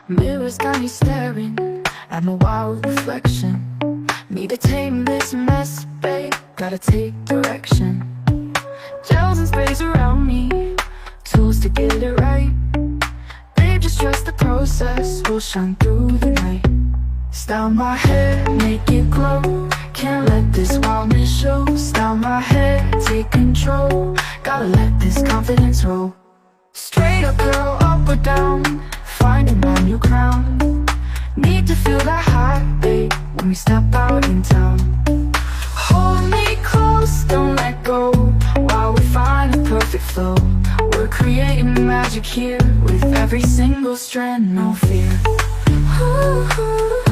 Mirrors got me staring at my wild reflection. Need to tame this mess, babe, gotta take direction. Gels and sprays around me, tools to get it right. Babe, just trust the process, we'll shine through the night. Style my hair, make it glow, can't let this wildness show. Style my hair, take control, gotta let this confidence roll. Straight up girl, up or down, finding my new crown. Need to feel that high, babe, when we step out in town. Hold me close, don't let go, while we find a perfect flow. We're creating magic here, with every single strand, no fear. Ooh.